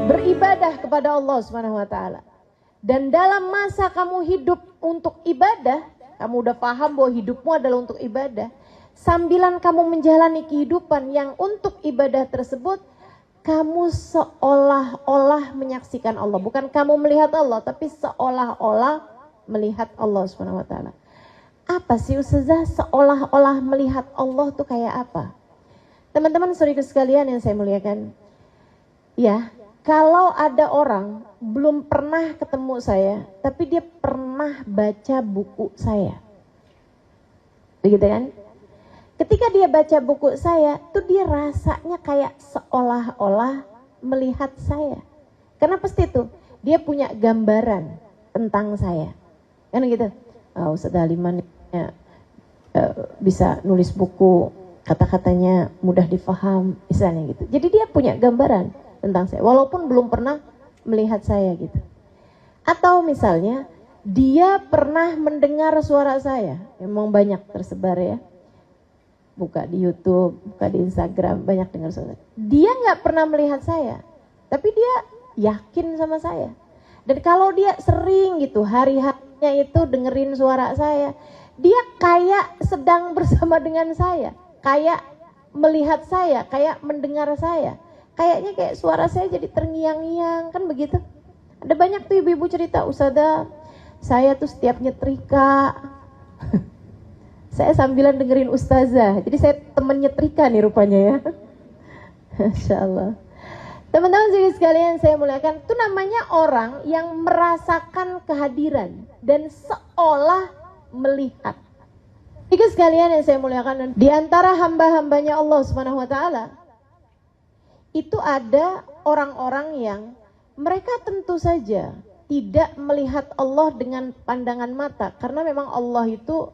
beribadah kepada Allah Subhanahu wa taala. Dan dalam masa kamu hidup untuk ibadah, kamu udah paham bahwa hidupmu adalah untuk ibadah. Sambilan kamu menjalani kehidupan yang untuk ibadah tersebut, kamu seolah-olah menyaksikan Allah. Bukan kamu melihat Allah, tapi seolah-olah melihat Allah Subhanahu wa taala. Apa sih Ustazah seolah-olah melihat Allah tuh kayak apa? Teman-teman saudara sekalian yang saya muliakan. Ya, kalau ada orang belum pernah ketemu saya, tapi dia pernah baca buku saya. Begitu kan? Ketika dia baca buku saya, tuh dia rasanya kayak seolah-olah melihat saya. Karena pasti tuh, dia punya gambaran tentang saya. Kan gitu? Oh, Ustaz Haliman bisa nulis buku, kata-katanya mudah difaham, misalnya gitu. Jadi dia punya gambaran tentang saya, walaupun belum pernah melihat saya gitu. Atau misalnya, dia pernah mendengar suara saya, emang banyak tersebar ya. Buka di YouTube, buka di Instagram, banyak dengar suara. Dia nggak pernah melihat saya, tapi dia yakin sama saya. Dan kalau dia sering gitu, hari-harinya itu dengerin suara saya, dia kayak sedang bersama dengan saya, kayak melihat saya, kayak mendengar saya. Kayaknya kayak suara saya jadi terngiang-ngiang, kan begitu. Ada banyak tuh ibu-ibu cerita, Ustazah, saya tuh setiap nyetrika, saya sambilan dengerin Ustazah. Jadi saya temen nyetrika nih rupanya ya. Masya Allah. Teman-teman sekalian saya muliakan, itu namanya orang yang merasakan kehadiran dan seolah melihat. Itu sekalian yang saya muliakan, di antara hamba-hambanya Allah Subhanahu wa taala, itu ada orang-orang yang mereka tentu saja tidak melihat Allah dengan pandangan mata, karena memang Allah itu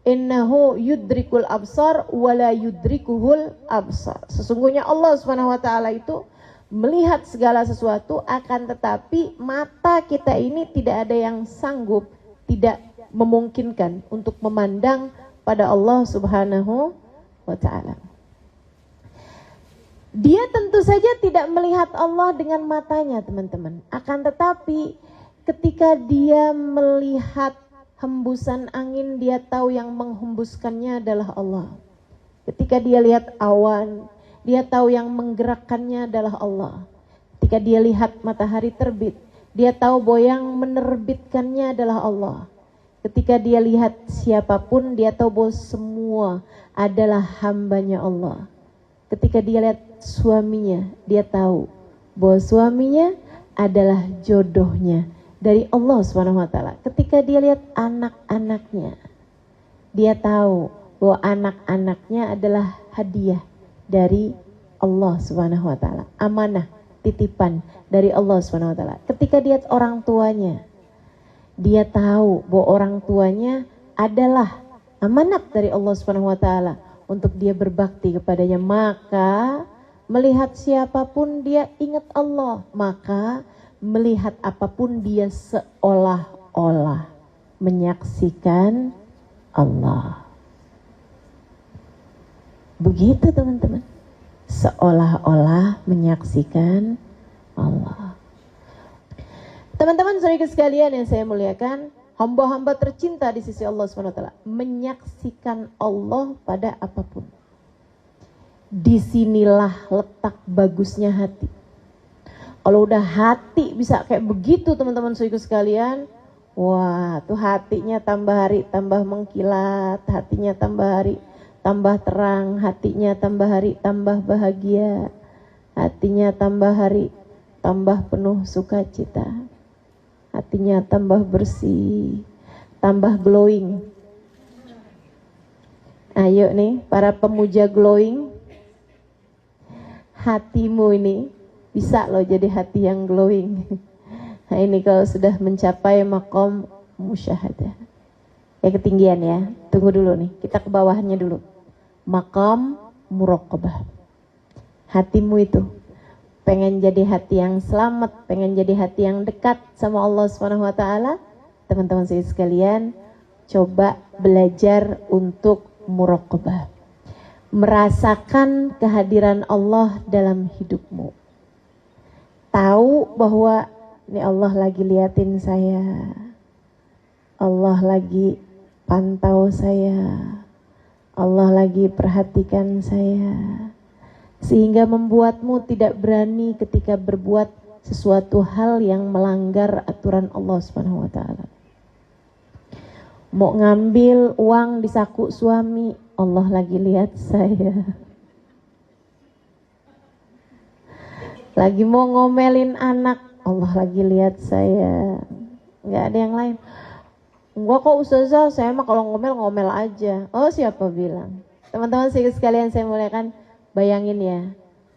innahu yudrikul absar wala yudrikuhul absar. Sesungguhnya Allah Subhanahu wa taala itu melihat segala sesuatu, akan tetapi mata kita ini tidak ada yang sanggup, tidak memungkinkan untuk memandang pada Allah Subhanahu wa taala. Dia tentu saja tidak melihat Allah dengan matanya, teman-teman. Akan tetapi ketika dia melihat hembusan angin, dia tahu yang menghembuskannya adalah Allah. Ketika dia lihat awan, dia tahu yang menggerakkannya adalah Allah. Ketika dia lihat matahari terbit, dia tahu bahwa yang menerbitkannya adalah Allah. Ketika dia lihat siapapun, dia tahu bahwa semua adalah hambanya Allah. Ketika dia lihat suaminya, dia tahu bahwa suaminya adalah jodohnya dari Allah SWT. Ketika dia lihat anak-anaknya, dia tahu bahwa anak-anaknya adalah hadiah dari Allah SWT, amanah, titipan dari Allah SWT. Ketika dia lihat orang tuanya, dia tahu bahwa orang tuanya adalah amanat dari Allah SWT untuk dia berbakti kepadanya. Maka melihat siapapun dia ingat Allah, maka melihat apapun dia seolah-olah menyaksikan Allah. Begitu teman-teman, seolah-olah menyaksikan Allah. Teman-teman saudara sekalian yang saya muliakan, hamba-hamba tercinta di sisi Allah SWT menyaksikan Allah pada apapun. Disinilah letak bagusnya hati. Kalau udah hati bisa kayak begitu teman-teman saudara sekalian, wah tuh hatinya tambah hari tambah mengkilat, hatinya tambah hari tambah terang, hatinya tambah hari tambah bahagia, hatinya tambah hari tambah penuh sukacita, hatinya tambah bersih, tambah glowing. Ayo nih para pemuja glowing, hatimu ini bisa loh jadi hati yang glowing. Nah ini kalau sudah mencapai maqam musyahadah. Ya ketinggian ya, tunggu dulu nih, kita ke bawahnya dulu. Maqam muraqabah. Hatimu itu pengen jadi hati yang selamat, pengen jadi hati yang dekat sama Allah SWT. Teman-teman saya sekalian, coba belajar untuk muraqabah. Merasakan kehadiran Allah dalam hidupmu. Tahu tahu bahwa ini Allah lagi liatin saya, Allah lagi pantau saya, Allah lagi perhatikan saya, sehingga membuatmu tidak berani ketika berbuat sesuatu hal yang melanggar aturan Allah Subhanahu wa taala. Mau ngambil uang di saku suami, Allah lagi lihat saya. Lagi mau ngomelin anak, Allah lagi lihat saya. Nggak ada yang lain. Enggak kok ustazah, saya mah kalau ngomel aja. Oh, siapa bilang? Teman-teman sekalian saya muliakan, bayangin ya.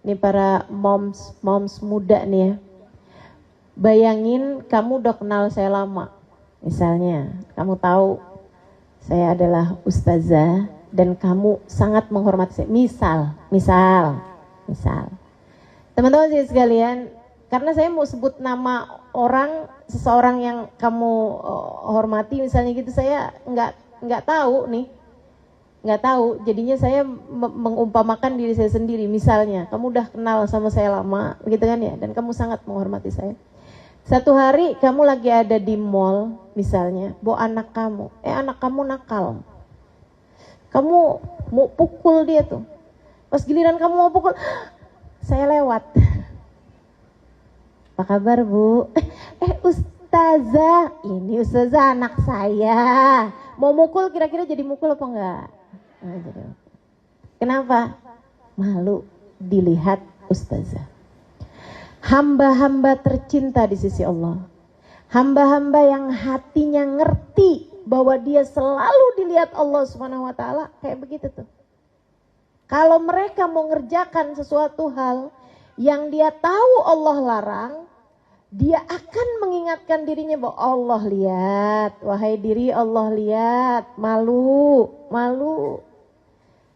Ini para moms muda nih ya. Bayangin kamu udah kenal saya lama. Misalnya, kamu tahu saya adalah ustazah dan kamu sangat menghormati saya. Misal. Teman-teman sekalian, karena saya mau sebut nama seseorang yang kamu hormati misalnya gitu, saya nggak tahu nih. Nggak tahu, jadinya saya mengumpamakan diri saya sendiri. Misalnya, kamu udah kenal sama saya lama, gitu kan ya, dan kamu sangat menghormati saya. Satu hari kamu lagi ada di mall, misalnya, bawa anak kamu nakal. Kamu mau pukul dia tuh. Pas giliran kamu mau pukul, saya lewat. Apa kabar Bu? Ustazah, ini ustazah anak saya. Mau mukul kira-kira jadi mukul apa enggak? Kenapa? Malu dilihat ustazah. Hamba-hamba tercinta di sisi Allah. Hamba-hamba yang hatinya ngerti bahwa dia selalu dilihat Allah Subhanahu wa taala, kayak begitu tuh. Kalau mereka mau ngerjakan sesuatu hal yang dia tahu Allah larang, dia akan mengingatkan dirinya bahwa Allah lihat, wahai diri Allah lihat, malu.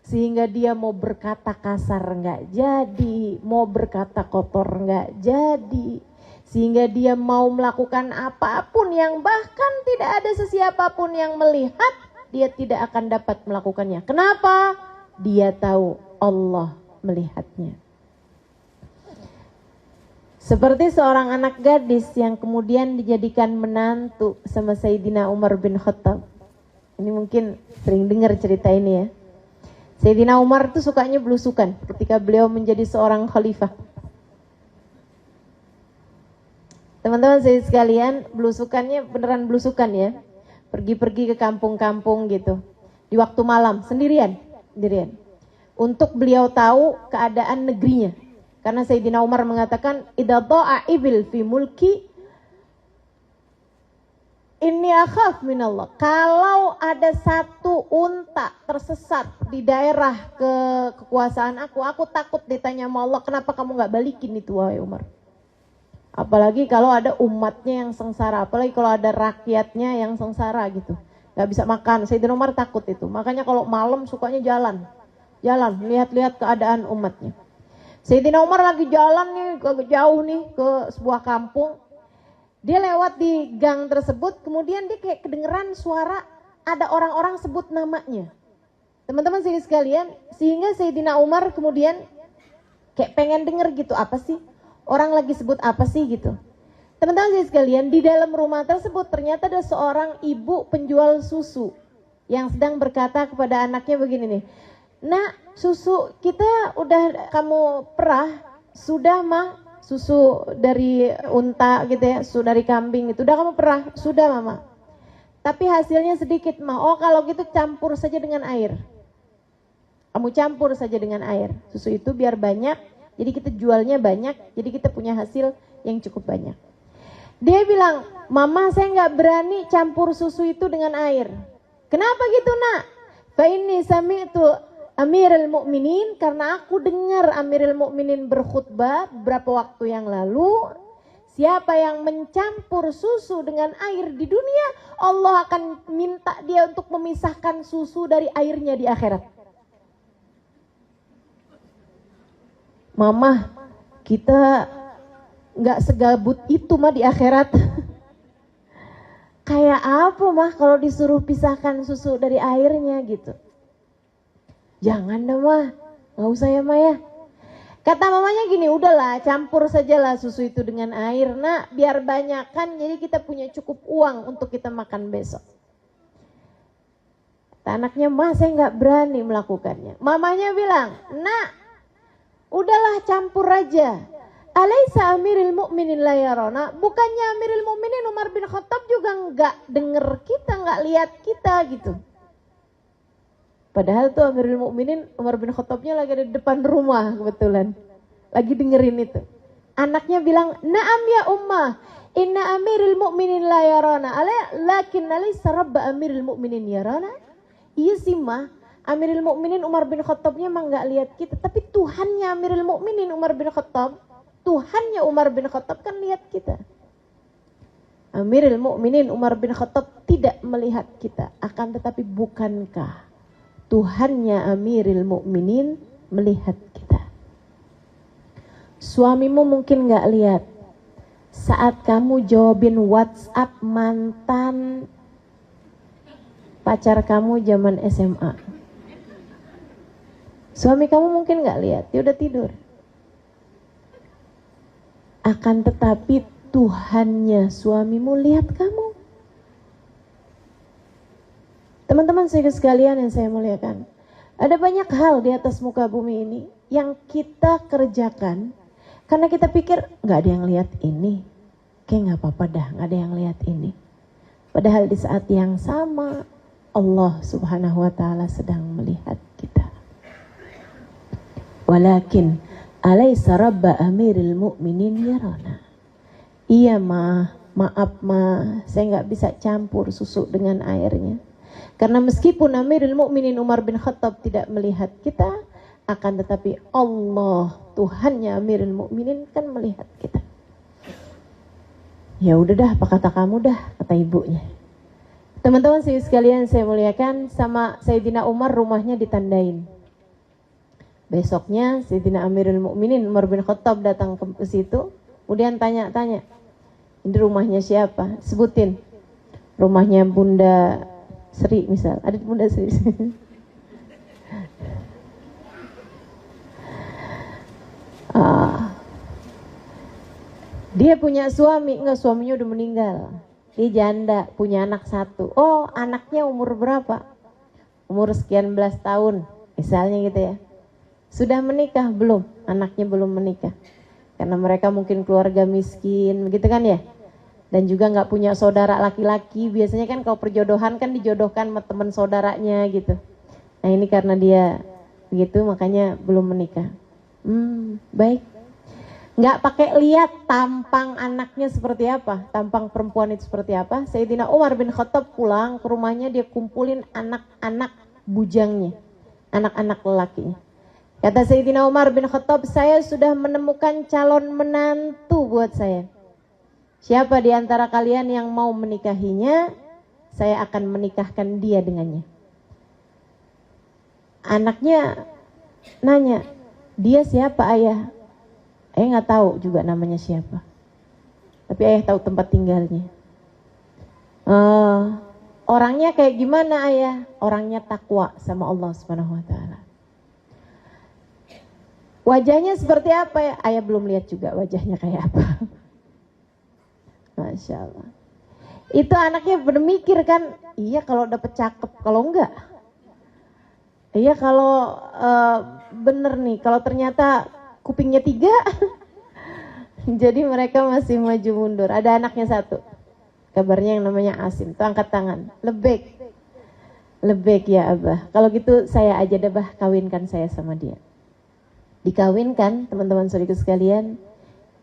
Sehingga dia mau berkata kasar nggak jadi, mau berkata kotor nggak jadi. Sehingga dia mau melakukan apapun yang bahkan tidak ada sesiapapun yang melihat, dia tidak akan dapat melakukannya. Kenapa? Dia tahu Allah melihatnya. Seperti seorang anak gadis yang kemudian dijadikan menantu sama Sayyidina Umar bin Khattab. Ini mungkin sering dengar cerita ini ya. Sayyidina Umar itu sukanya belusukan ketika beliau menjadi seorang khalifah. Teman-teman saya sekalian, belusukannya beneran belusukan ya. Pergi-pergi ke kampung-kampung gitu. Di waktu malam, sendirian. Untuk beliau tahu keadaan negerinya. Karena Sayyidina Umar mengatakan, idza dha'a ibil fi mulki inni akhaf minallah. Kalau ada satu unta tersesat di daerah kekuasaan aku takut ditanya sama Allah, kenapa kamu nggak balikin itu wahai Umar? Apalagi kalau ada umatnya yang sengsara, apalagi kalau ada rakyatnya yang sengsara gitu, nggak bisa makan. Sayyidina Umar takut itu. Makanya kalau malam sukanya jalan, lihat-lihat keadaan umatnya. Sayyidina Umar lagi jalan nih, jauh nih ke sebuah kampung. Dia lewat di gang tersebut, kemudian dia kayak kedengeran suara ada orang-orang sebut namanya. Teman-teman sekalian, sehingga Sayyidina Umar kemudian kayak pengen denger gitu, apa sih? Orang lagi sebut apa sih gitu. Teman-teman sekalian, di dalam rumah tersebut ternyata ada seorang ibu penjual susu yang sedang berkata kepada anaknya begini nih. Nak, susu kita udah kamu perah, sudah mah? Susu dari unta gitu ya, susu dari kambing itu udah kamu perah? Sudah mama. Tapi hasilnya sedikit mah. Oh kalau gitu campur saja dengan air. Kamu campur saja dengan air. Susu itu biar banyak, jadi kita jualnya banyak, jadi kita punya hasil yang cukup banyak. Dia bilang, mama saya nggak berani campur susu itu dengan air. Kenapa gitu nak? Fa inni sami'tu Amirul Mukminin, karena aku dengar Amirul Mukminin berkhutbah beberapa waktu yang lalu, siapa yang mencampur susu dengan air di dunia, Allah akan minta dia untuk memisahkan susu dari airnya di akhirat. Mama, kita nggak segabut itu mah di akhirat. Kayak apa mah kalau disuruh pisahkan susu dari airnya gitu. Jangan dah mah, gak usah ya mah ya. Kata mamanya gini, udahlah campur sajalah susu itu dengan air nak, biar banyak kan, jadi kita punya cukup uang untuk kita makan besok. Kata anaknya, ma saya nggak berani melakukannya. Mamanya bilang, nak udahlah campur aja. Alaisa amiril mu'minin la yarona, bukannya amiril mu'minin Umar bin Khattab juga nggak denger kita, nggak lihat kita gitu. Padahal tuh Amirul Mukminin Umar bin Khattabnya lagi di depan rumah kebetulan. Lagi dengerin itu. Anaknya bilang, "Na'am ya ummah, inna Amirul Mukminin la yarana, lakin alaysa rabb Amirul Mukminin yarana." Iya sih mah, Amirul Mukminin Umar bin Khattabnya emang enggak lihat kita, tapi Tuhannya Amirul Mukminin Umar bin Khattab, Tuhannya Umar bin Khattab kan lihat kita. Amirul Mukminin Umar bin Khattab tidak melihat kita, akan tetapi bukankah Tuhannya Amirul Mukminin melihat kita? Suamimu mungkin gak lihat saat kamu jawabin WhatsApp mantan pacar kamu zaman SMA. Suami kamu mungkin gak lihat, dia udah tidur. Akan tetapi Tuhannya suamimu lihat kamu. Teman-teman sekalian yang saya muliakan, ada banyak hal di atas muka bumi ini yang kita kerjakan karena kita pikir nggak ada yang lihat ini, kayak nggak apa-apa dah, nggak ada yang lihat ini. Padahal di saat yang sama Allah Subhanahu Wa Taala sedang melihat kita. Walakin alaisa rabba amiril mu'minin yarana. Iya maaf saya nggak bisa campur susu dengan airnya. Karena meskipun Amirul Mukminin Umar bin Khattab tidak melihat kita, akan tetapi Allah, Tuhannya Amirul Mukminin kan melihat kita. Ya udah dah, apa kata kamu dah, kata ibunya. Teman-teman sekalian saya muliakan, sama Sayyidina Umar rumahnya ditandain. Besoknya Sayyidina Amirul Mukminin Umar bin Khattab datang ke situ, kemudian tanya-tanya, ini rumahnya siapa? Sebutin. Rumahnya Bunda Sri misal, ada Bunda Sri. Dia punya suami, enggak, suaminya udah meninggal. Dia janda, punya anak satu. Oh, anaknya umur berapa? Umur sekian belas tahun, misalnya gitu ya. Sudah menikah? Belum, anaknya belum menikah. Karena mereka mungkin keluarga miskin, begitu kan ya. Dan juga nggak punya saudara laki-laki. Biasanya kan kalau perjodohan kan dijodohkan sama teman saudaranya gitu. Nah ini karena dia begitu makanya belum menikah. Baik. Nggak pakai lihat tampang anaknya seperti apa, tampang perempuan itu seperti apa. Sayyidina Umar bin Khattab pulang ke rumahnya, dia kumpulin anak-anak bujangnya, anak-anak lelakinya. Kata Sayyidina Umar bin Khattab, saya sudah menemukan calon menantu buat saya. Siapa di antara kalian yang mau menikahinya, saya akan menikahkan dia dengannya. Anaknya nanya, dia siapa ayah? Ayah nggak tahu juga namanya siapa. Tapi ayah tahu tempat tinggalnya. Orangnya kayak gimana ayah? Orangnya takwa sama Allah Subhanahu Wa Taala. Wajahnya seperti apa ya? Ayah belum lihat juga wajahnya kayak apa. Masya Allah. Itu anaknya bermikir kan, iya kalau dapet cakep, kalau enggak. Iya kalau bener nih, kalau ternyata kupingnya 3. Jadi mereka masih maju mundur. Ada anaknya satu, kabarnya yang namanya Asim, tuh angkat tangan. Lebek ya abah. Kalau gitu saya aja deh bah, kawinkan saya sama dia. Dikawinkan teman-teman saudaraku sekalian.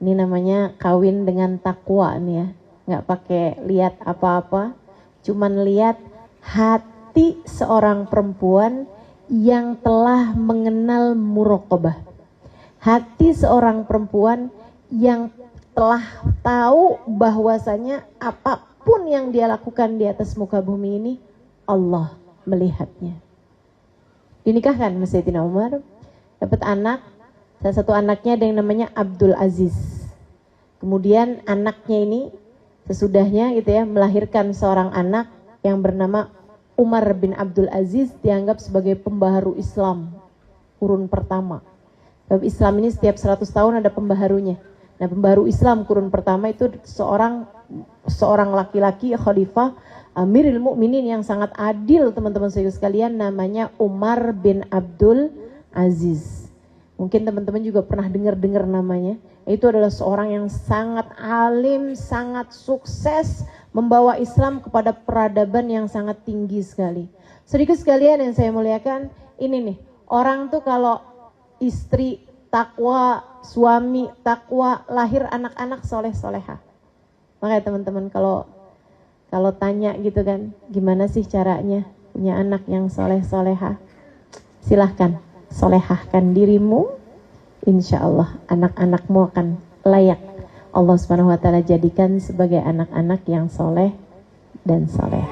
Ini namanya kawin dengan takwa nih ya. Nggak pakai lihat apa-apa. Cuman lihat hati seorang perempuan yang telah mengenal muraqabah. Hati seorang perempuan yang telah tahu bahwasanya apapun yang dia lakukan di atas muka bumi ini, Allah melihatnya. Dinikahkan sama Sayyidina Umar. Dapat anak. Salah satu anaknya ada yang namanya Abdul Aziz. Kemudian anaknya ini sesudahnya gitu ya melahirkan seorang anak yang bernama Umar bin Abdul Aziz, dianggap sebagai pembaharu Islam kurun pertama. Sebab Islam ini setiap 100 tahun ada pembaharunya. Nah, pembaharu Islam kurun pertama itu seorang laki-laki khalifah Amirul Mukminin yang sangat adil, teman-teman sekalian, namanya Umar bin Abdul Aziz. Mungkin teman-teman juga pernah dengar namanya. Itu adalah seorang yang sangat alim, sangat sukses membawa Islam kepada peradaban yang sangat tinggi sekali. Sedikit sekalian yang saya muliakan, ini nih, orang tuh kalau istri takwa, suami takwa, lahir anak-anak soleh-soleha. Makanya teman-teman kalau tanya gitu kan, gimana sih caranya punya anak yang soleh-soleha? Silahkan solehahkan dirimu, insya Allah anak-anakmu akan layak Allah Subhanahu wa Ta'ala jadikan sebagai anak-anak yang soleh dan soleh.